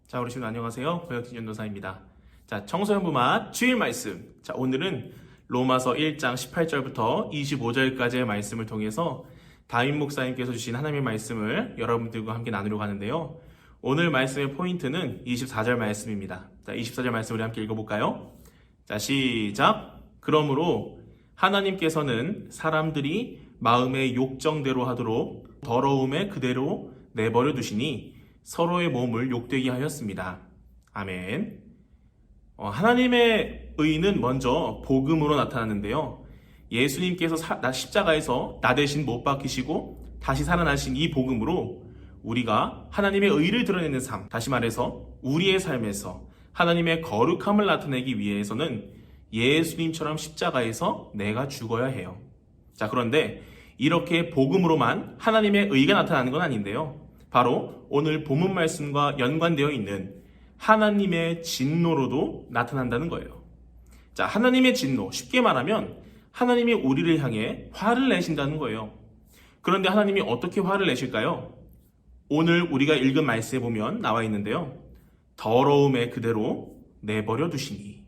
자, 우리 친구 안녕하세요. 고혁진 전도사입니다. 자, 청소년부만 주일 말씀. 자, 오늘은 로마서 1장 18절부터 25절까지의 말씀을 통해서 다윈 목사님께서 주신 하나님의 말씀을 여러분들과 함께 나누려고 하는데요. 오늘 말씀의 포인트는 24절 말씀입니다. 자, 24절 말씀 우리 함께 읽어볼까요? 자, 시작. 그러므로 하나님께서는 사람들이 마음의 욕정대로 하도록 더러움에 그대로 내버려 두시니 서로의 몸을 욕되게 하였습니다. 아멘. 하나님의 의는 먼저 복음으로 나타나는데요. 예수님께서 십자가에서 나 대신 못 박히시고 다시 살아나신 이 복음으로 우리가 하나님의 의를 드러내는 삶, 다시 말해서 우리의 삶에서 하나님의 거룩함을 나타내기 위해서는 예수님처럼 십자가에서 내가 죽어야 해요. 자, 그런데 이렇게 복음으로만 하나님의 의가 나타나는 건 아닌데요. 바로 오늘 본문 말씀과 연관되어 있는 하나님의 진노로도 나타난다는 거예요. 자, 하나님의 진노, 쉽게 말하면 하나님이 우리를 향해 화를 내신다는 거예요. 그런데 하나님이 어떻게 화를 내실까요? 오늘 우리가 읽은 말씀에 보면 나와 있는데요. 더러움에 그대로 내버려 두시니.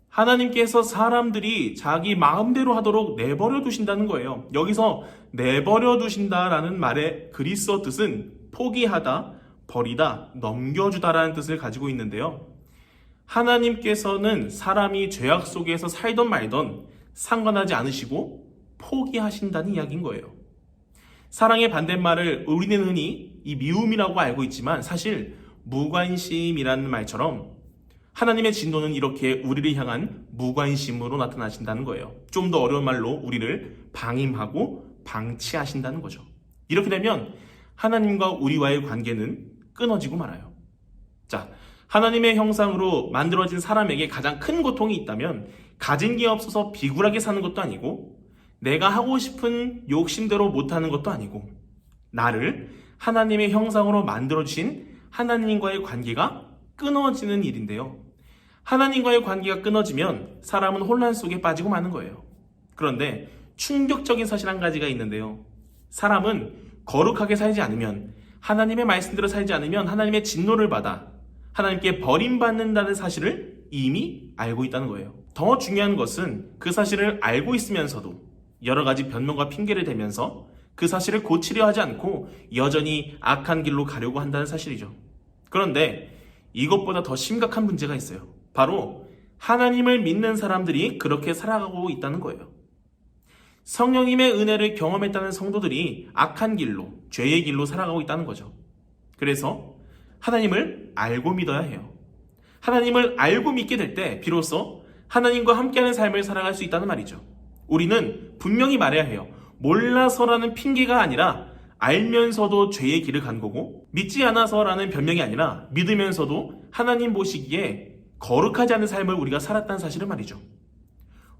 하나님께서 사람들이 자기 마음대로 하도록 내버려 두신다는 거예요. 여기서 내버려 두신다라는 말의 그리스어 뜻은 포기하다, 버리다, 넘겨주다라는 뜻을 가지고 있는데요. 하나님께서는 사람이 죄악 속에서 살던 말던 상관하지 않으시고 포기하신다는 이야기인 거예요. 사랑의 반대말을 우리는 흔히 이 미움이라고 알고 있지만 사실 무관심이라는 말처럼 하나님의 진노는 이렇게 우리를 향한 무관심으로 나타나신다는 거예요. 좀 더 어려운 말로 우리를 방임하고 방치하신다는 거죠. 이렇게 되면 하나님과 우리와의 관계는 끊어지고 말아요. 자, 하나님의 형상으로 만들어진 사람에게 가장 큰 고통이 있다면 가진 게 없어서 비굴하게 사는 것도 아니고 내가 하고 싶은 욕심대로 못하는 것도 아니고 나를 하나님의 형상으로 만들어주신 하나님과의 관계가 끊어지는 일인데요. 하나님과의 관계가 끊어지면 사람은 혼란 속에 빠지고 마는 거예요. 그런데 충격적인 사실 한 가지가 있는데요. 사람은 거룩하게 살지 않으면, 하나님의 말씀대로 살지 않으면 하나님의 진노를 받아 하나님께 버림받는다는 사실을 이미 알고 있다는 거예요. 더 중요한 것은 그 사실을 알고 있으면서도 여러 가지 변명과 핑계를 대면서 그 사실을 고치려 하지 않고 여전히 악한 길로 가려고 한다는 사실이죠. 그런데 이것보다 더 심각한 문제가 있어요. 바로 하나님을 믿는 사람들이 그렇게 살아가고 있다는 거예요. 성령님의 은혜를 경험했다는 성도들이 악한 길로, 죄의 길로 살아가고 있다는 거죠. 그래서 하나님을 알고 믿어야 해요. 하나님을 알고 믿게 될 때 비로소 하나님과 함께하는 삶을 살아갈 수 있다는 말이죠. 우리는 분명히 말해야 해요. 몰라서라는 핑계가 아니라 알면서도 죄의 길을 간 거고, 믿지 않아서라는 변명이 아니라 믿으면서도 하나님 보시기에 거룩하지 않은 삶을 우리가 살았다는 사실을 말이죠.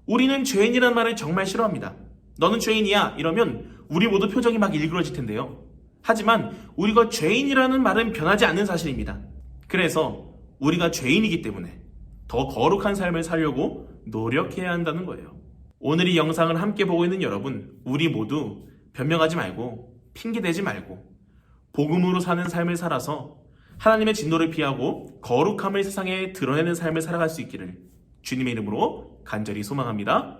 우리는 죄인이라는 말을 정말 싫어합니다. 너는 죄인이야 이러면 우리 모두 표정이 막 일그러질 텐데요. 하지만 우리가 죄인이라는 말은 변하지 않는 사실입니다. 그래서 우리가 죄인이기 때문에 더 거룩한 삶을 살려고 노력해야 한다는 거예요. 오늘 이 영상을 함께 보고 있는 여러분, 우리 모두 변명하지 말고 핑계대지 말고 복음으로 사는 삶을 살아서 하나님의 진노를 피하고 거룩함을 세상에 드러내는 삶을 살아갈 수 있기를 주님의 이름으로 간절히 소망합니다.